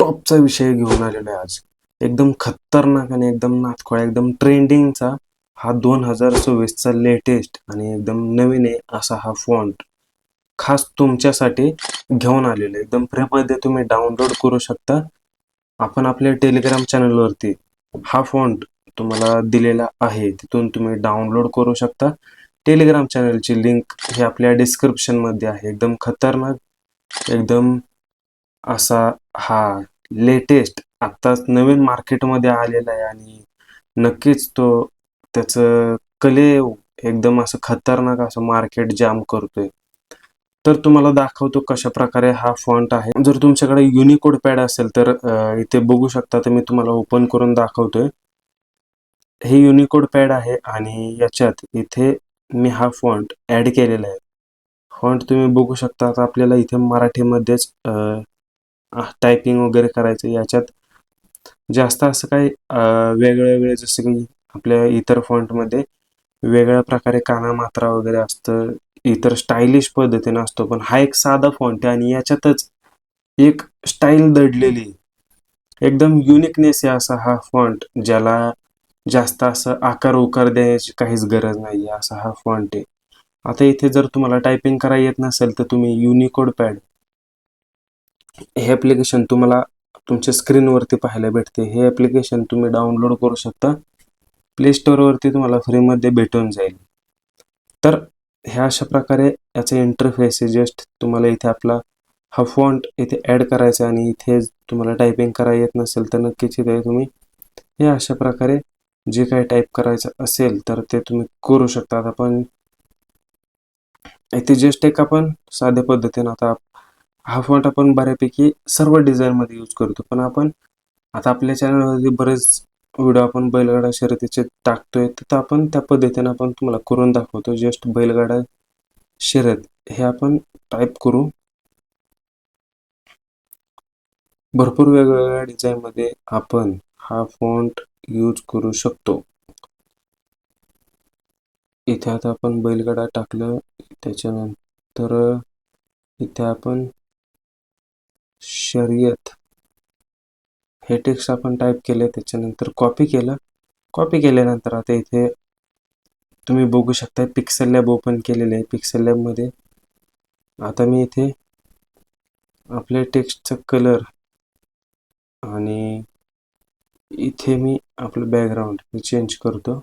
टॉपचा विषय घेऊन आलेला आहे आज. एकदम खतरनाक आणि एकदम नादखोळा, एकदम ट्रेंडिंगचा हा 2024चा लेटेस्ट आणि एकदम नवीन आहे असा हा फॉन्ट खास तुमच्यासाठी घेऊन आलेला आहे. एकदम फ्रीमध्ये तुम्ही डाउनलोड करू शकता. आपण आपल्या टेलिग्राम चॅनलवरती हा फॉन्ट तुम्हाला दिलेला आहे, तिथून तुम्ही डाउनलोड करू शकता. टेलिग्राम चॅनलची लिंक ही आपल्या डिस्क्रिप्शनमध्ये आहे. एकदम खतरनाक, एकदम असा हा लेटेस्ट आत्ताच नवीन मार्केटमध्ये आलेला आहे आणि नक्कीच तो त्याचं कलेव एकदम असं खतरनाक असं मार्केट जाम करतोय. तर तुम्हाला दाखवतो कशा प्रकारे हा फॉन्ट आहे. जर तुमच्याकडे युनिकोड पॅड असेल तर इथे बघू शकता. तर मी तुम्हाला ओपन करून दाखवतोय. हे युनिकोड पॅड आहे आणि याच्यात इथे मी हा फॉन्ट ऍड केलेला आहे. फॉन्ट तुम्ही बघू शकता. आता आपल्याला इथे मराठीमध्येच टायपिंग वगैरे करायचं. याच्यात जास्त असं काही वेगळे जसं की आपल्या इतर फॉन्टमध्ये वेगळ्या प्रकारे काना मात्रा वगैरे असतं, इतर स्टायलिश पद्धतीने असतो. पण हा एक साधा फॉन्ट आहे आणि याच्यातच एक स्टाईल दडलेली, एकदम युनिकनेस आहे असा हा फॉन्ट, ज्याला जास्त असं आकार उकार द्यायची काहीच गरज नाही असा हा फॉन्ट आहे. आता इथे जर तुम्हाला टायपिंग करायला येत नसेल तर तुम्ही युनिकोड पॅड हे ॲप्लिकेशन तुम्हाला तुमच्या स्क्रीनवरती पाहायला भेटते. हे ॲप्लिकेशन तुम्ही डाउनलोड करू शकता. प्ले स्टोअरवरती तुम्हाला फ्रीमध्ये भेटून जाईल. तर ह्या अशा प्रकारे याचा इंटरफेस आहे. जस्ट तुम्हाला इथे आपला हा फॉन्ट इथे ॲड करायचा आणि इथे तुम्हाला टायपिंग करायला येत नसेल तर नक्कीच इथे तुम्ही हे अशा प्रकारे जे काही टाईप करायचं असेल तर ते तुम्ही करू शकता. आता आपण इथे जस्ट एक आपण साध्या पद्धतीने आता हा फॉन्ट आपण बऱ्यापैकी सर्व डिझाईनमध्ये यूज करतो. पण आपण आता आपल्या चॅनलवरती बरेच व्हिडिओ आपण बैलगाडा शर्यतीचे टाकतोय, तर आपण त्या पद्धतीने आपण तुम्हाला करून दाखवतो. जस्ट बैलगाडा शर्यत हे आपण टाईप करू. भरपूर वेगवेगळ्या डिझाईनमध्ये आपण हा फॉन्ट यूज करू शकतो. इथे आता आपण बैलगाडा टाकलं, त्याच्यानंतर इथे आपण शर्यत हे टेक्स्ट आपण टाईप केले, त्याच्यानंतर कॉपी केलं. कॉपी केल्यानंतर आता इथे तुम्ही बघू शकता पिक्सेल लॅब ओपन केलेले आहे. पिक्सेल लॅबमध्ये आता मी इथे आपल्या टेक्स्टचा कलर आणि इथे मी आपलं बॅकग्राऊंड हे चेंज करतो.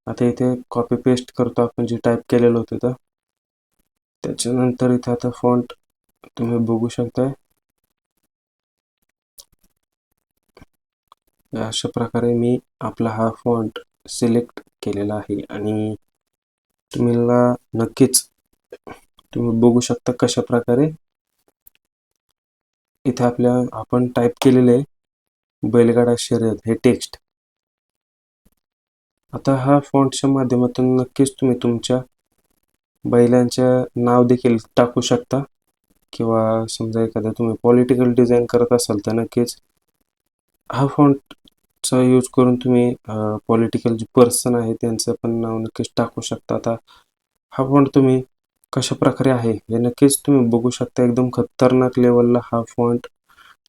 आता इथे कॉपी पेस्ट करतो आपण जे टाईप केलेलं होतं तर त्याच्यानंतर इथे आता फॉन्ट तुम्ही बघू शकताय. अशा प्रकारे मी आपला हा फॉन्ट सिलेक्ट केलेला आहे आणि तुम्हाला नक्कीच तुम्ही बघू शकता कशा प्रकारे इथे आपल्या आपण टाईप केलेले आहे बैलगाडा शर्यत हे टेक्स्ट. आता हा फॉन्टच्या माध्यमातून नक्कीच तुम्ही तुमच्या बैलांच्या नाव देखील टाकू शकता, किंवा समजा एखादा तुम्ही पॉलिटिकल डिझाईन करत असाल तर नक्कीच हा फॉन्टचा यूज करून तुम्ही पॉलिटिकल जे पर्सन आहे त्यांचं पण नाव नक्कीच टाकू शकता. आता हा फॉन्ट तुम्ही कशा प्रकारे आहे हे नक्कीच तुम्ही बघू शकता. एकदम खतरनाक लेवलला हा फॉन्ट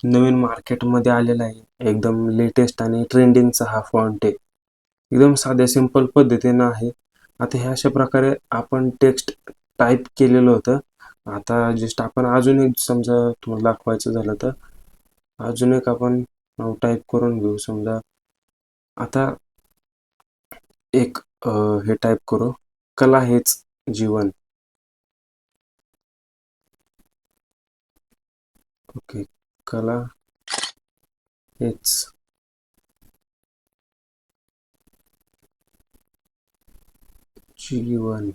नवीन मार्केटमध्ये आलेला आहे. एकदम लेटेस्ट आणि ट्रेंडिंगचा हा फॉन्ट आहे. एकदम साध्या सिंपल पद्धतीनं आहे. आता ह्या अशा प्रकारे आपण टेक्स्ट टाईप केलेलं होतं. आता जस्ट आपण अजून एक समजा तुम्हाला दाखवायचं झालं तर अजून एक आपण नाव टाईप करून घेऊ. समजा आता एक हे टाईप करू, कला हेच जीवन. ओके, कला हेच जीवन.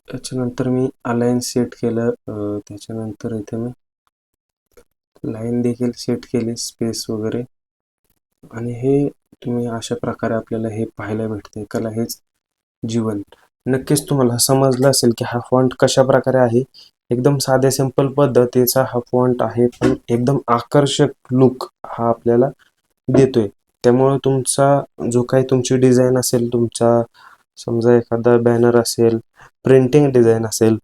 त्याच्यानंतर मी अलाइन सेट केलं. त्याच्यानंतर इथे मी लाईन देखील सेट केली, स्पेस वगैरे. आणि हे तुम्ही अशा प्रकारे आपल्याला हे पाहायला भेटते, कला हेच जीवन. नक्कीच तुम्हाला समजलं असेल की हा फॉन्ट कशा प्रकारे आहे. एकदम साध्या सिंपल पद्धतीचा हा फॉन्ट आहे, पण एकदम आकर्षक लुक हा आपल्याला देतोय. त्यामुळे तुमचा जो काही तुमची डिझाईन असेल, तुमचा समजा एखादा बॅनर असेल, प्रिंटिंग डिझाइन असेल,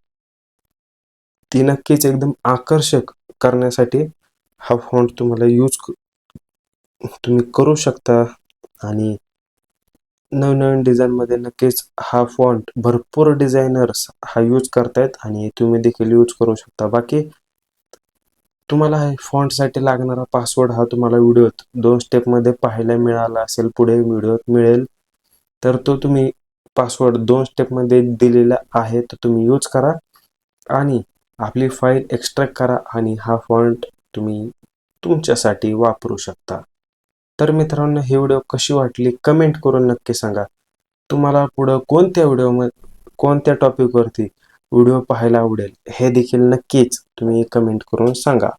ती नक्कीच एकदम आकर्षक करण्यासाठी हा फॉन्ट तुम्हाला तुम्ही करू शकता आणि नवनवीन डिझाईनमध्ये नक्कीच हा फॉन्ट भरपूर डिझायनर्स हा यूज करतायत आणि तुम्ही देखील यूज करू शकता. बाकी तुम्हाला फॉन्टसाठी लागणारा पासवर्ड हा तुम्हाला व्हिडिओत 2 स्टेपमध्ये पाहायला मिळाला असेल, पुढे व्हिडिओत मिळेल. तर तो तुम्ही पासवर्ड 2 स्टेपमध्ये दिलेला आहे, तो तुम्ही यूज करा आणि आपली फाईल एक्स्ट्रॅक्ट करा आणि हा फॉन्ट तुम्ही तुमच्यासाठी वापरू शकता. तर मित्रांनो, ही व्हिडिओ कशी वाटली कमेंट करून नक्की सांगा. तुम्हाला पुढं कोणत्या टॉपिकवरती व्हिडिओ पाहायला आवडेल हे देखील नक्कीच तुम्ही कमेंट करून सांगा.